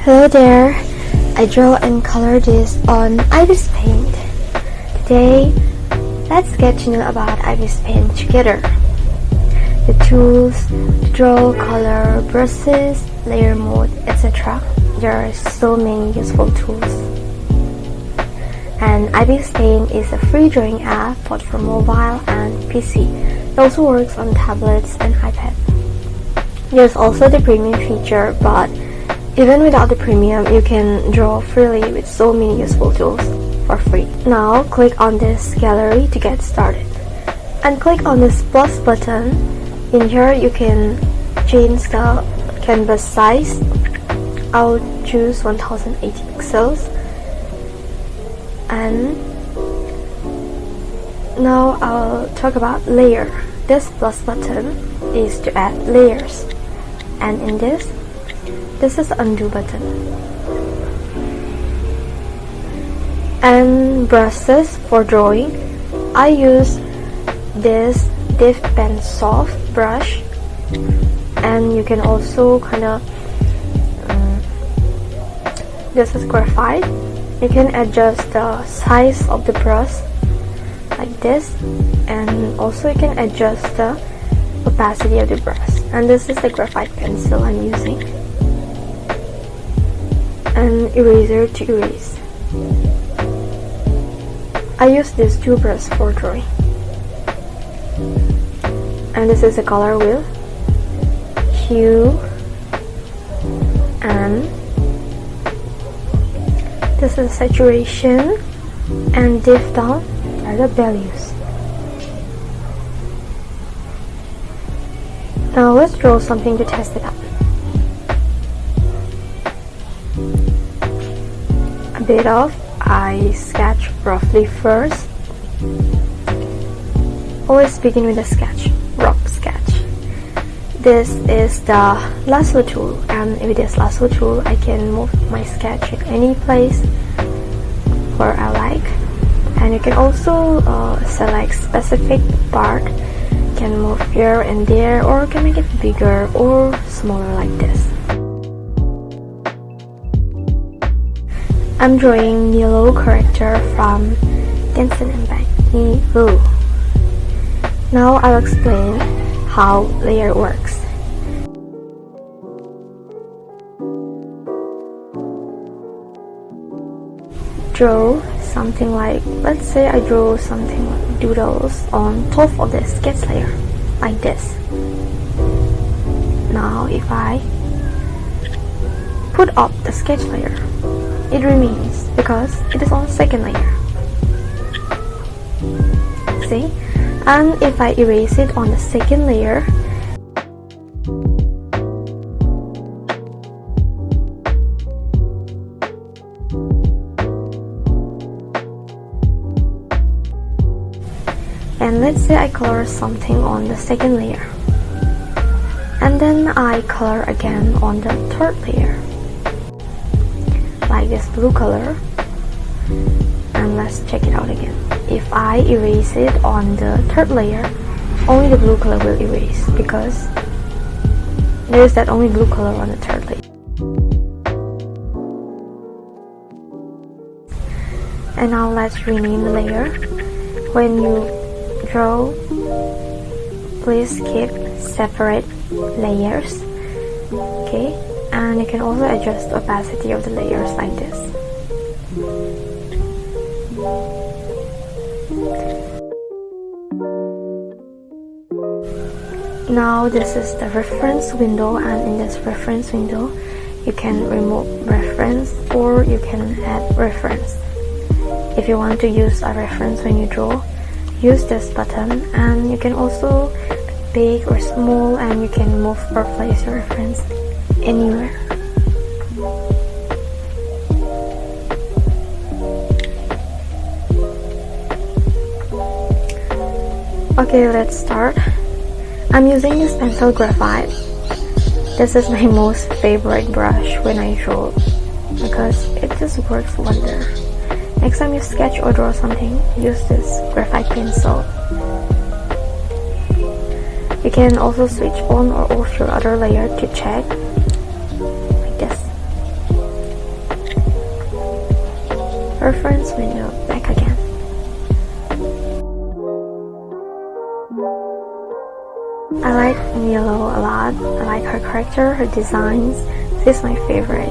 Hello there, I draw and color this on ibisPaint. Today, let's get to know about ibisPaint together. The tools to draw, color, brushes, layer mode, etc. There are so many useful tools. And ibisPaint is a free drawing app both for mobile and PC. It also works on tablets and iPad. There's also the premium feature, but even without the premium, you can draw freely with so many useful tools for free. Now, click on this gallery to get started. And click on this plus button. In here, you can change the canvas size. I'll choose 1080 pixels. And now I'll talk about layer. This plus button is to add layers. And in this is the undo button. And brushes for drawing, I use this ibisPaint soft brush, and you can also this is graphite. You can adjust the size of the brush like this, and also you can adjust the opacity of the brush. And this is the graphite pencil I'm using. An eraser to erase. I use these two brushes for drawing. And this is a color wheel, hue, and this is saturation, and diff down are the values. Now let's draw something to test it out. A bit of eye sketch roughly first. Always begin with a sketch, rough sketch. This is the Lasso tool, and with this Lasso tool I can move my sketch in any place where I like. And you can also select specific part. You can move here and there, or you can make it bigger or smaller like this. I'm drawing yellow character from Tencent Impact Blue. Now I'll explain how layer works. Draw something like, let's say I draw something like doodles on top of the sketch layer, like this. Now if I put up the sketch layer, it remains because it is on second layer. See? And if I erase it on the second layer, and let's say I color something on the second layer, and then I color again on the third layer, like this blue color. And let's check it out again. If I erase it on the third layer, only the blue color will erase because there is that only blue color on the third layer. And now let's rename the layer. When you draw, please keep separate layers. Okay, and you can also adjust the opacity of the layers like this. Now this is the reference window, and in this reference window you can remove reference or you can add reference. If you want to use a reference when you draw, use this button, and you can also big or small, and you can move or place your reference anywhere. Okay, let's start. I'm using this pencil graphite. This is my most favorite brush when I draw because it just works wonder. Next time you sketch or draw something, use this graphite pencil. You can also switch on or off your other layer to check, like this. reference when you're back again. I like Yellow a lot. I like her character, her designs. This is my favorite.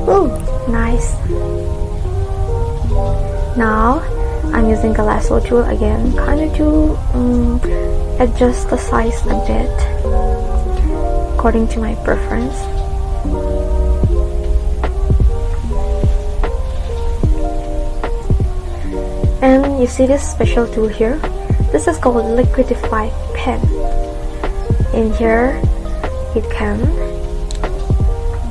Ooh, nice. Now I'm using the Lasso tool again, kind of to adjust the size a bit according to my preference. And you see this special tool here? This is called Liquidify pen. In here you can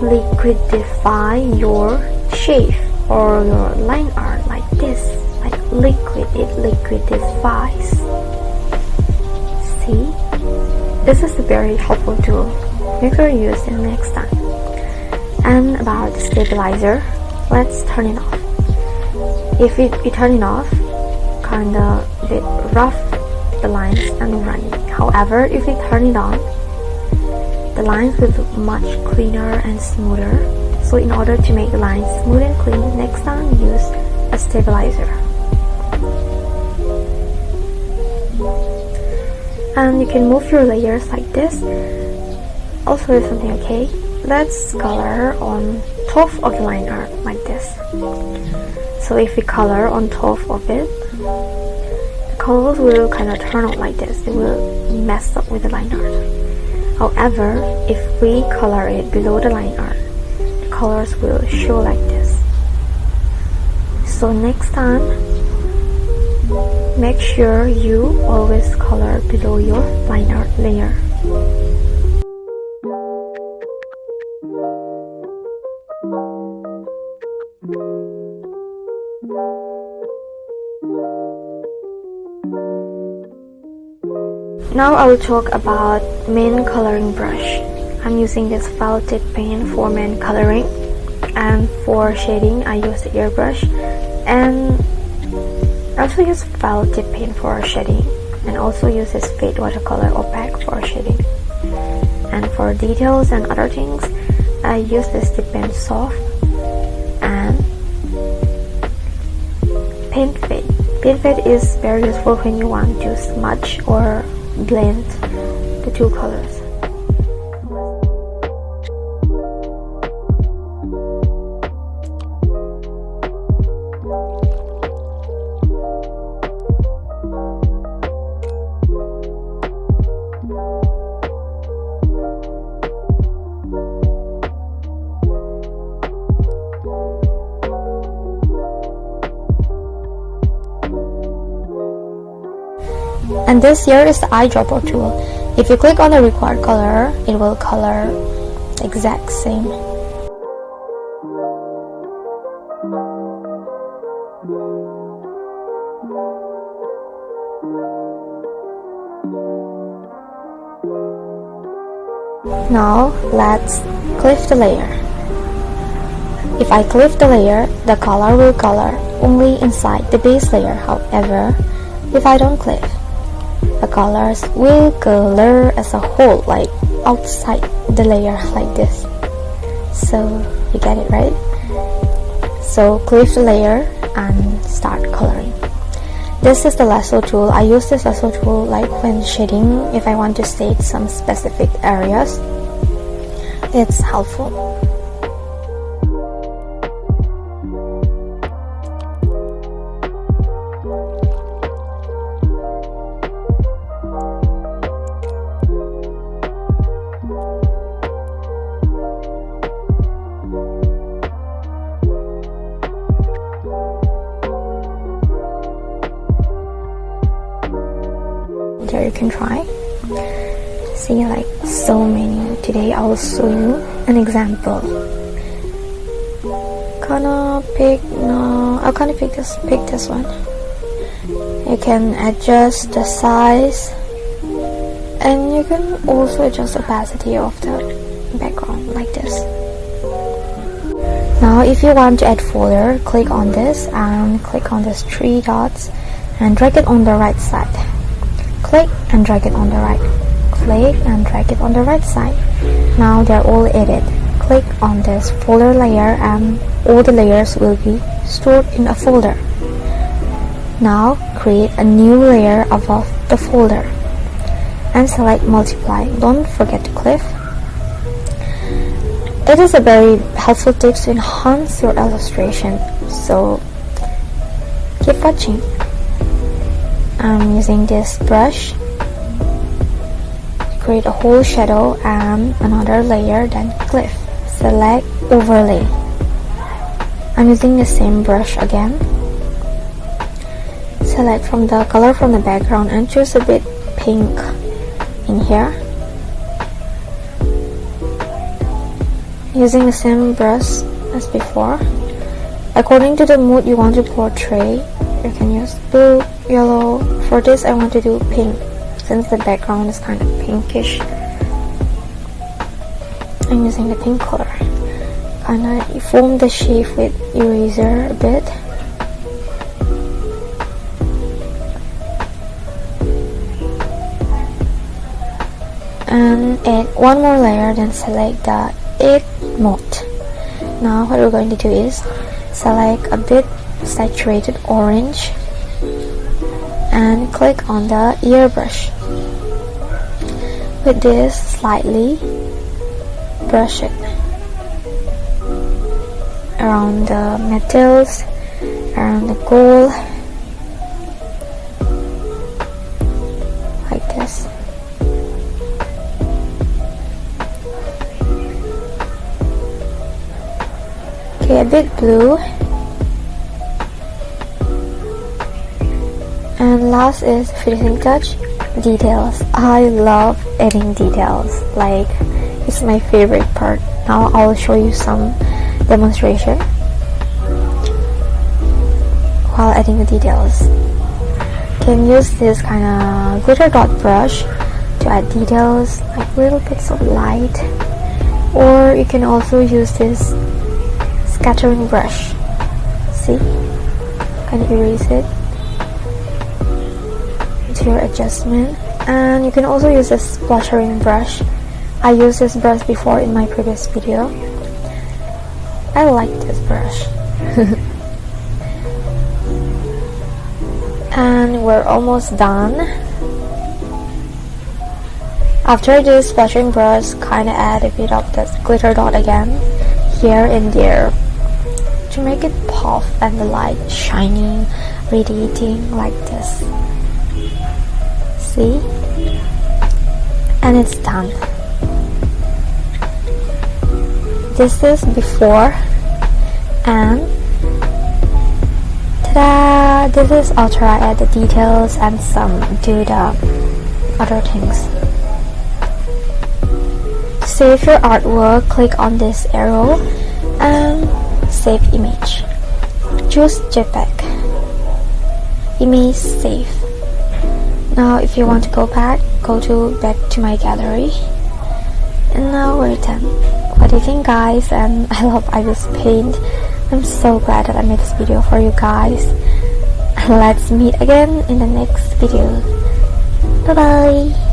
liquidify your shape or your line art like this, like liquid. It liquidifies. See, this is a very helpful tool. Make sure you use it next time. And about the stabilizer, let's turn it off. If you turn it off, kinda bit rough the lines and running. However, if you turn it on, the lines will look much cleaner and smoother. So in order to make the lines smooth and clean, next time use a stabilizer. And you can move your layers like this. Also do something okay. Let's color on top of the line art like this. So if we color on top of it, the colors will kind of turn out like this. It will mess up with the line art. However, if we color it below the line art, the colors will show like this. So next time, make sure you always color below your line art layer. Now I will talk about main coloring brush. I'm using this felt tip paint for main coloring, and for shading I use the airbrush, and I also use felt tip paint for shading, and also use this fade watercolor opaque for shading. And for details and other things, I use this tip paint soft and paint fade. Paint fade is very useful when you want to smudge or blend the two colors. And this here is the eyedropper tool. If you click on the required color, it will color the exact same. Now let's cliff the layer. If I cliff the layer, the color will color only inside the base layer. However, if I don't cliff, the colors will color as a whole, like outside the layer like this. So you get it, right? So cliff the layer and start coloring. This is the Lasso tool. I use this Lasso tool like when shading, if I want to shade some specific areas. It's helpful. There you can try. See, like so many. Today I will show you an example. I'll pick this one. You can adjust the size, and you can also adjust the opacity of the background like this. Now if you want to add folder, click on this and click on these three dots and drag it on the right side. Click and drag it on the right. Click and drag it on the right side. Now they're all added. click on this folder layer and all the layers will be stored in a folder. Now create a new layer above the folder and select multiply. Don't forget to clip. It is a very helpful tip to enhance your illustration, so keep watching. I'm using this brush to create a whole shadow and another layer, then clip. Select overlay. I'm using the same brush again. Select from the color from the background and choose a bit pink in here. Using the same brush as before. According to the mood you want to portray, you can use blue, yellow. For this I want to do pink since the background is kind of pinkish. I'm using the pink color. Kinda form the shape with eraser a bit. And add one more layer, then select the edge mode. Now what we're going to do is select a bit saturated orange and click on the ear brush. With this, slightly brush it around the metals, around the gold, like this. Okay, a bit blue. And last is finishing touch, details. I love adding details, like it's my favorite part. Now I'll show you some demonstration while adding the details. You can use this kind of glitter dot brush to add details, like little bits of light, or you can also use this scattering brush. See? Can erase it to your adjustment. And you can also use this splattering brush. I used this brush before in my previous video. I like this brush. And we're almost done. After this splattering brush, kinda add a bit of that glitter dot again, here and there, to make it pop and the light shining, radiating like this. See? And it's done. This is before and ta-da! This is after I add the details and some do the other things. To save your artwork, click on this arrow and save image. Choose JPEG. Image save. Now if you want to go back to my gallery. And now we're done. What do you think, guys? And I love ibisPaint. I'm so glad that I made this video for you guys. Let's meet again in the next video. Bye bye.